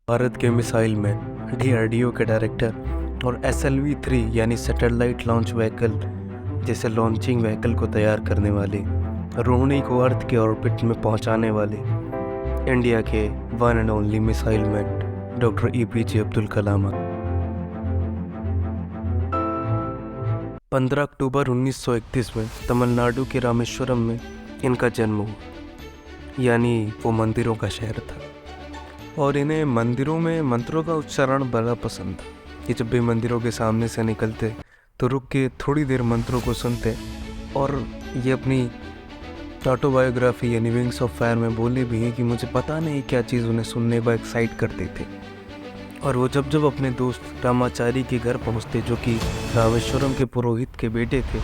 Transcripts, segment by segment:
भारत के missile man DRDO के director और SLV-3 यानी सैटेलाइट लॉन्च व्हीकल जैसे लॉन्चिंग व्हीकल को तैयार करने वाले, रोहिणी को अर्थ के ऑर्बिट में पहुंचाने वाले इंडिया के one and only missile man doctor APJ Abdul Kalam. 15 अक्टूबर 1931 में तमिलनाडु के रामेश्वरम में इनका जन्म हुआ, यानी वो मंदिरों का शहर था और इन्हें मंदिरों में मंत्रों का उच्चारण बड़ा पसंद था। ये जब भी मंदिरों के सामने से निकलते तो रुक के थोड़ी देर मंत्रों को सुनते और ये अपनी ऑटोबायोग्राफी यानी विंग्स ऑफ फायर में बोले भी हैं कि मुझे पता नहीं क्या चीज़ उन्हें सुनने को एक्साइट करते थे। और वो जब अपने दोस्त रामाचारी के घर पहुंचते, जो कि रामेश्वरम के पुरोहित के बेटे थे,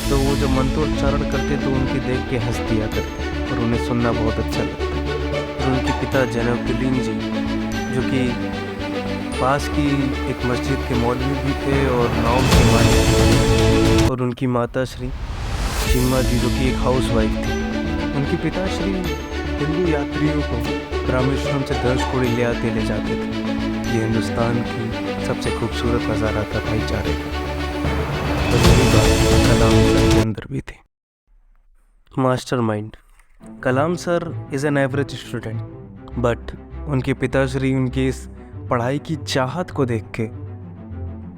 तो वो जब मंत्रोच्चारण करते तो उनके देख के हंस दिया करते और उन्हें सुनना बहुत अच्छा लगता। और उनके पिता जैनुद्दीन जी, जो कि पास की एक मस्जिद के मौलवी भी थे और नाव के मालिक थे, और उनकी माता श्री चिम्मा जी, जो कि एक हाउस वाइफ थी। उनके पिताश्री हिंदू यात्रियों को रामेश्वरम से धनुषकोडी ले जाते थे। ये हिंदुस्तान की सबसे खूबसूरत नज़ारा था भाईचारे का, और यही बात कलाम सर के अंदर भी थी। Mastermind Kalam sir is an average student, but उनके पिताश्री उनकी इस पढ़ाई की चाहत को देख के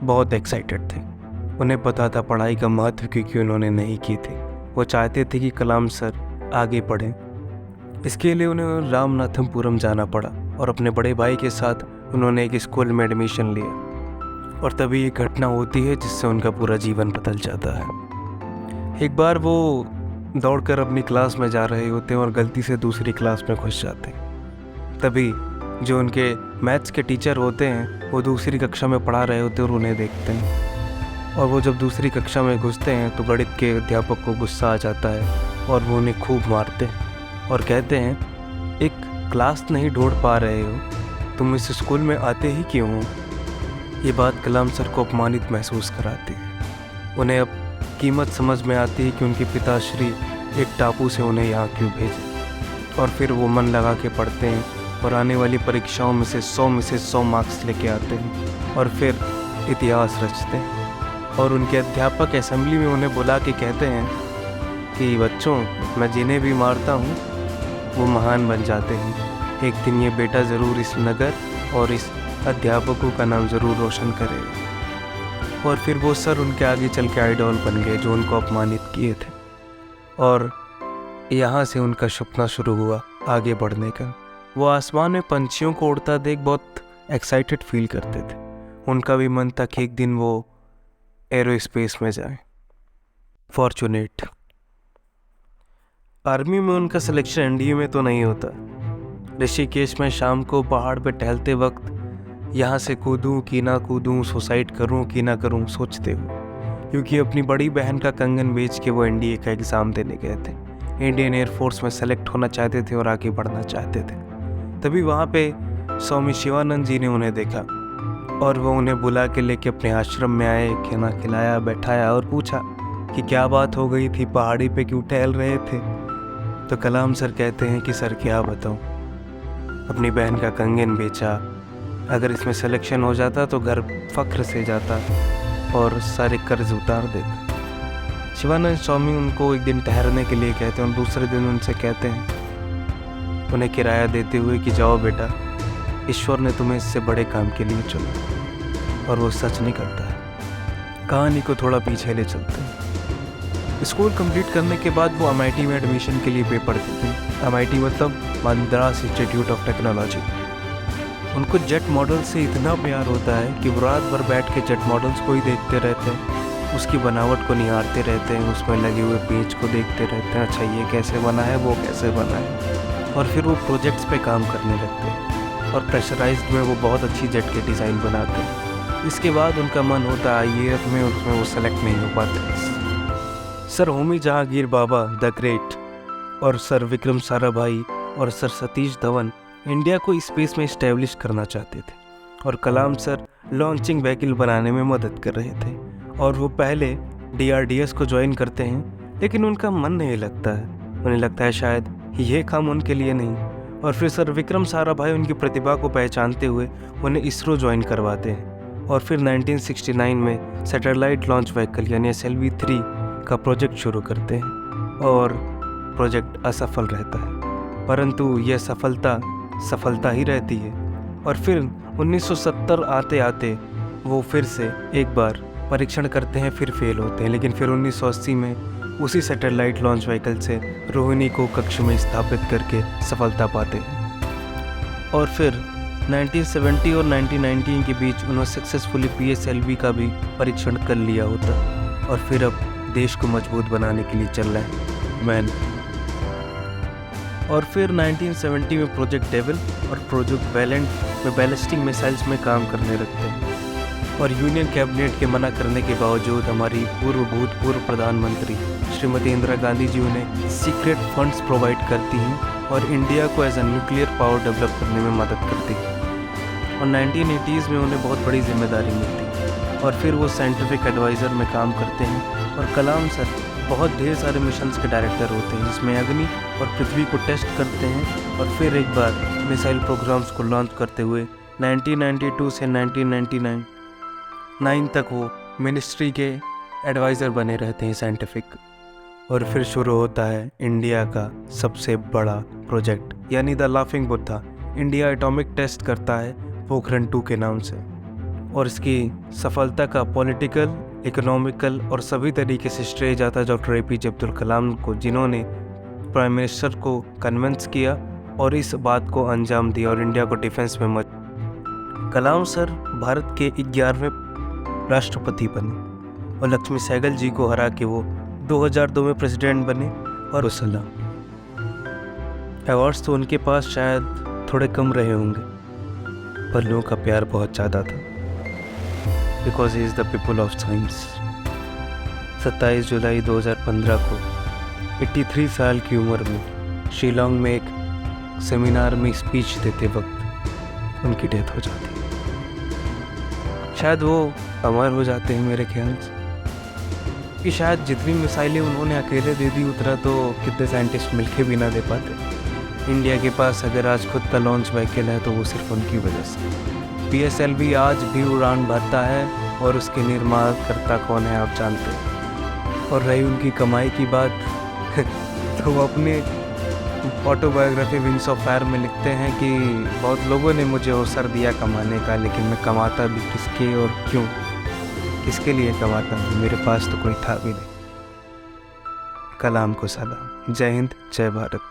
बहुत एक्साइटेड थे। उन्हें पता था पढ़ाई का महत्व क्योंकि उन्होंने नहीं की थी। वो चाहते थे कि कलाम सर आगे पढ़ें। इसके लिए उन्हें रामनाथपुरम जाना पड़ा और अपने बड़े भाई के साथ उन्होंने एक स्कूल में एडमिशन लिया। और तभी एक घटना होती है जिससे उनका पूरा जीवन बदल जाता है। एक बार वो दौड़कर अपनी क्लास में जा रहे होते हैं और गलती से दूसरी क्लास में घुस जाते हैं। तभी जो उनके मैथ्स के टीचर होते हैं वो दूसरी कक्षा में पढ़ा रहे होते हैं और उन्हें देखते हैं। और वो जब दूसरी कक्षा में घुसते हैं तो गणित के अध्यापक को गुस्सा आ जाता है और वो उन्हें खूब मारते हैं और कहते हैं, एक क्लास नहीं ढूंढ पा रहे हो, तुम इस स्कूल में आते ही क्यों हो। ये बात कलाम सर को अपमानित महसूस कराती है। उन्हें अब कीमत समझ में आती है कि उनके पिताश्री एक टापू से उन्हें यहाँ क्यों भेजे। और फिर वो मन लगा के पढ़ते हैं और आने वाली परीक्षाओं में से 100 मार्क्स लेके आते हैं और फिर इतिहास रचते हैं। और उनके अध्यापक असेंबली में उन्हें बुला के कहते हैं कि बच्चों, मैं जिन्हें भी मारता हूँ वो महान बन जाते हैं। एक दिन ये बेटा ज़रूर इस नगर और इस अध्यापकों का नाम ज़रूर रोशन करेगा। और फिर वो सर उनके आगे चल के आइडॉल बन गए जो उनको अपमानित किए थे। और यहाँ से उनका सपना शुरू हुआ आगे बढ़ने का। वो आसमान में पंछियों को उड़ता देख बहुत एक्साइटेड फील करते थे। उनका भी मन था कि एक दिन वो एरोस्पेस में जाए। फॉर्चुनेट आर्मी में उनका सिलेक्शन एनडीए में तो नहीं होता। ऋषिकेश में शाम को पहाड़ पे टहलते वक्त यहाँ से कूदूं कि ना कूदूं, सुसाइड करूं कि ना करूं सोचते हुए, क्योंकि अपनी बड़ी बहन का कंगन बेच के वो एनडीए का एग्ज़ाम देने गए थे। इंडियन एयरफोर्स में सेलेक्ट होना चाहते थे और आगे बढ़ना चाहते थे। तभी वहाँ पे स्वामी शिवानंद जी ने उन्हें देखा और वो उन्हें बुला के लेके अपने आश्रम में आए, खाना खिलाया, बैठाया और पूछा कि क्या बात हो गई थी, पहाड़ी पे क्यों टहल रहे थे। तो कलाम सर कहते हैं कि सर क्या बताऊं, अपनी बहन का कंगन बेचा, अगर इसमें सिलेक्शन हो जाता तो घर फख्र से जाता और सारे कर्ज उतार देता। शिवानंद स्वामी उनको एक दिन ठहरने के लिए कहते हैं और दूसरे दिन उनसे कहते हैं, उन्हें किराया देते हुए कि जाओ बेटा, ईश्वर ने तुम्हें इससे बड़े काम के लिए चुना। और वो सच निकलता है। कहानी को थोड़ा पीछे ले चलते हैं। स्कूल कंप्लीट करने के बाद वो MIT में एडमिशन के लिए पेपर देते हैं। MIT मतलब मद्रास इंस्टीट्यूट ऑफ टेक्नोलॉजी। उनको जेट मॉडल से इतना प्यार होता है कि वो रात भर बैठ के जेट मॉडल्स को ही देखते रहते हैं, उसकी बनावट को निहारते रहते हैं, उसमें लगे हुए पेज को देखते रहते हैं, अच्छा ये कैसे बना है, वो कैसे बना है। और फिर वो प्रोजेक्ट्स पे काम करने लगते हैं और प्रेशराइज्ड में वो बहुत अच्छी जेट के डिज़ाइन बनाते हैं। इसके बाद उनका मन होता है IAF में, उसमें वो सेलेक्ट नहीं हो पाते। Sir Homi Jehangir Bhabha the great और सर विक्रम साराभाई और सर सतीश धवन इंडिया को स्पेस में इस्टेब्लिश करना चाहते थे और कलाम सर लॉन्चिंग व्हीकल बनाने में मदद कर रहे थे। और वो पहले DRDS को ज्वाइन करते हैं, लेकिन उनका मन नहीं लगता है। उन्हें लगता है शायद ये काम उनके लिए नहीं। और फिर सर विक्रम साराभाई उनकी प्रतिभा को पहचानते हुए उन्हें इसरो ज्वाइन करवाते हैं और फिर 1969 में सैटेलाइट लॉन्च व्हीकल यानी SLV-3 का प्रोजेक्ट शुरू करते हैं और प्रोजेक्ट असफल रहता है, परंतु यह सफलता ही रहती है। और फिर 1970 आते आते वो फिर से एक बार परीक्षण करते हैं, फिर फेल होते हैं, लेकिन फिर 1980 में उसी सैटेलाइट लॉन्च व्हीकल से रोहिणी को कक्ष में स्थापित करके सफलता पाते हैं। और फिर 1970 और 1990 के बीच उन्होंने सक्सेसफुली PSLV का भी परीक्षण कर लिया होता और फिर अब देश को मजबूत बनाने के लिए चल रहे हैं मैन। और फिर 1970 में प्रोजेक्ट डेविल और प्रोजेक्ट वैलेंट में बैलिस्टिक मिसाइल्स में काम करने लगते हैं और यूनियन कैबिनेट के मना करने के बावजूद हमारी भूतपूर्व प्रधानमंत्री श्रीमती इंदिरा गांधी जी उन्हें सीक्रेट फंड्स प्रोवाइड करती हैं और इंडिया को as a nuclear power develop करने में मदद करती हैं। और 1980s में उन्हें बहुत बड़ी जिम्मेदारी मिलती है और फिर वो साइंटिफिक एडवाइज़र में काम करते हैं और कलाम सर बहुत ढेर सारे मिशंस के डायरेक्टर होते हैं जिसमें अग्नि और पृथ्वी को टेस्ट करते हैं और फिर एक बार मिसाइल प्रोग्राम्स को लॉन्च करते हुए 1992 से 1999 तक वो मिनिस्ट्री के एडवाइज़र बने रहते हैं साइंटिफिक। और फिर शुरू होता है इंडिया का सबसे बड़ा प्रोजेक्ट यानी the laughing Buddha. India atomic test करता है पोखरण 2 के नाम से और इसकी सफलता का पॉलिटिकल, इकोनॉमिकल और सभी तरीके से श्रेय जाता है डॉक्टर APJ अब्दुल कलाम को, जिन्होंने प्राइम मिनिस्टर को कन्विंस किया और इस बात को अंजाम दिया और इंडिया को डिफेंस में कलाम सर भारत के 11वें राष्ट्रपति बने और लक्ष्मी सहगल जी को हरा के वो 2002 में प्रेसिडेंट बने। और सलाम अवार्ड्स तो उनके पास शायद थोड़े कम रहे होंगे पर लोगों का प्यार बहुत ज़्यादा था, because he is the people of science. 27 जुलाई 2015 को 83 साल की उम्र में शिलोंग में एक सेमिनार में स्पीच देते वक्त उनकी डेथ हो जाती है। शायद वो अमर हो जाते हैं मेरे ख्याल से, कि शायद जितनी मिसाइलें उन्होंने अकेले दे दी उतना तो कितने साइंटिस्ट मिलके भी ना दे पाते। इंडिया के पास अगर आज खुद का लॉन्च व्हीकल है तो वो सिर्फ उनकी वजह से। PSLV आज भी उड़ान भरता है और उसके निर्माणकर्ता कौन है आप जानते हैं। और रही उनकी कमाई की बात तो वो अपने ऑटोबायोग्राफी विंग्स ऑफ फायर में लिखते हैं कि बहुत लोगों ने मुझे अवसर दिया कमाने का, लेकिन मैं कमाता भी किसके और क्यों, किसके लिए कमाता हूँ, मेरे पास तो कोई था भी नहीं। कलाम को सलाम। जय हिंद, जय भारत।